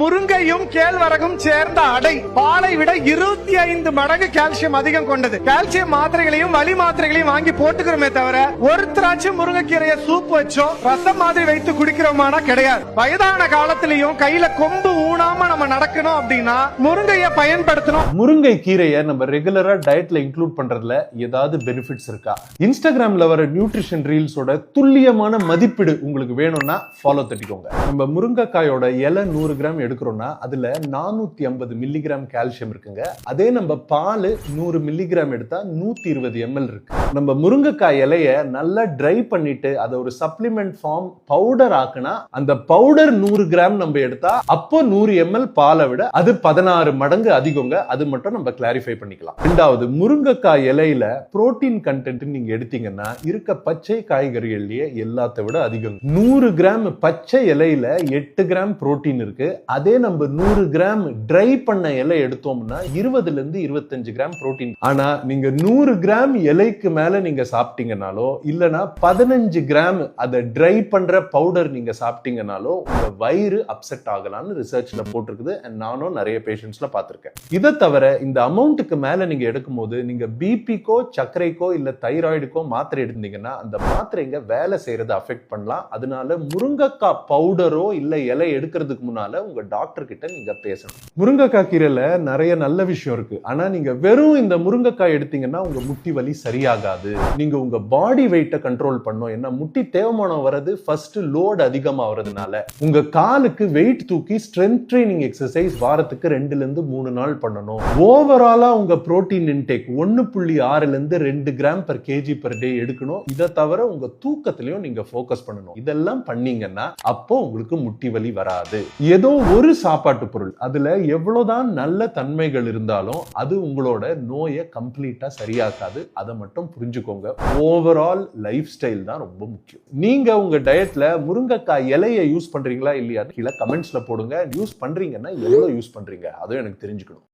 முருங்கையும் கேழ்வரகும் சேர்ந்த அடை பாலை விட 25 மடங்கு கால்சியம் அதிகம் கொண்டது. கால்சியம் மாத்திரைகளையும் வலி மாத்திரைகளையும் வாங்கி போட்டுக்கிறோமே தவிர ஒருத்தராச்சும் முருங்கைக்கீரையை சூப் வச்சோ ரசம் மாதிரி வைத்து குடிக்கிறோமானா கிடையாது. வயதான காலத்திலையும் கையில கொம்பு ஊனாம நம்ம நடக்கணும் அப்படின்னா முருங்கையை பயன்படுத்தணும். முருங்கை கீரையை நம்ம ரெகுலரா டயட்ல இன்க்ளூட் பண்றதுல ஏதாவது பெனிஃபிட்ஸ் இருக்கா? இன்ஸ்டாகிராம்ல வர நியூட்ரிஷன் ரீல்ஸோட துல்லியமான மதிப்பீடு உங்களுக்கு வேணும்னா ஃபாலோ தட்டிக்கோங்க. நம்ம முருங்கைக்காயோட இலை 100 கிராம் எடுக்கிறோம்னா அதுல 450 மில்லிகிராம் கால்சியம் இருக்குங்க. அதே நம்ம பால் 100 மில்லிகிராம் எடுத்தா 120 ml இருக்கு. நம்ம முருங்கைக்காய் இலைய நல்லா ட்ரை பண்ணிட்டு அதை ஒரு சப்ளிமெண்ட் ஃபார்ம் பவுடர் ஆக்குனா அந்த பவுடர் 100 கிராம் நம்ம எடுத்தா அப்போ 100 ml பாலை விட அது 16 மடங்கு அதிகங்க. அது மட்டும் நம்ம கிளாரிஃபை பண்ணிக்கலாம். ரெண்டாவது, முருங்கைக்காய் இலையில புரோட்டீன் கண்டென்ட் நீங்க எடுத்தீங்கன்னா இருக்க பச்சை காய்கறிகள்லயே எல்லாத்தை விட அதிகம். 100 கிராம் பச்சை இலையில 8 கிராம் புரோட்டீன் இருக்கு. அதே நம்ம 100 கிராம் ட்ரை பண்ண இலை எடுத்தோம்னா 20 இருந்து 25 கிராம் புரோட்டீன். ஆனா நீங்க 100 கிராம் இலைக்கு மேல நீங்க சாப்பிட்டீங்கனாலோ இல்லனா 15 கிராம் அதை ட்ரை பண்ற பவுடர் நீங்க சாப்பிட்டீங்கனாலோ உங்க வயிறு அப்செட் ஆகலாம்னு ரிசர்ச்ல போட்டிருக்குது. நானும் நிறைய பேஷண்ட்ஸ்ல பார்த்திருக்கேன். இதை தவிர இந்த அமௌண்ட்டுக்கு மேல நீங்க எடுக்கும் போது நீங்க பிபிக்கோ சர்க்கரைக்கோ இல்ல தைராய்டுக்கோ மாத்திரை எடுத்தீங்கன்னா அந்த மாத்திரைங்க வேலை செய்யறதை அஃபெக்ட் பண்ணலாம். அதனால முருங்கைக்காய் பவுடரோ இல்ல இலை எடுக்கிறதுக்கு முன்னால உங்க டாக்டர் கிட்ட நீங்க பேசணும். முருங்கைக்காய் கீரையில நிறைய நல்ல விஷயம் இருக்கு. ஆனா நீங்க வெறும் இந்த முருங்கைக்காய் எடுத்தீங்கன்னா உங்க முட்டி வலி சரியாகாது. நீங்க உங்க பாடி வெயிட்ட கண்ட்ரோல் பண்ணும். என்ன முட்டி தேய்மானம் வர்றது ஃபர்ஸ்ட் லோட் அதிகமா வரதுனால உங்க காலுக்கு வெயிட் தூக்கி ஸ்ட்ரென்த் ட்ரைனிங் எக்ஸசைஸ் வாரத்துக்கு 2 ல இருந்து 3 நாள் பண்ணணும். ஓவராலா உங்க புரோட்டீன் இன்டேக் 1.6 ல இருந்து 2 gram per kg per day எடுக்கணும். இதை தவிர உங்க தூக்கத்திலையும் நீங்க ஃபோக்கஸ் பண்ணணும். இதெல்லாம் பண்ணீங்கன்னா அப்போ உங்களுக்கு முட்டி வலி வராது. ஏதோ ஒரு சாப்பாட்டு பொருள் அதுல எவ்வளவுதான் நல்ல தன்மைகள் இருந்தாலும் அது உங்களோட நோயை கம்ப்ளீட்டா சரியாக்காது. அதை மட்டும் புரிஞ்சுக்கோங்க. ஓவரால் லைஃப் ஸ்டைல் தான் ரொம்ப முக்கியம். நீங்க உங்க டயட்ல முருங்கைக்காய் இலையை யூஸ் பண்றீங்களா இல்லையா கீழே கமெண்ட்ஸ்ல போடுங்க. யூஸ் பண்றீங்கன்னா எவ்வளவு யூஸ் பண்றீங்க அதுவும் எனக்கு தெரிஞ்சுக்கணும்.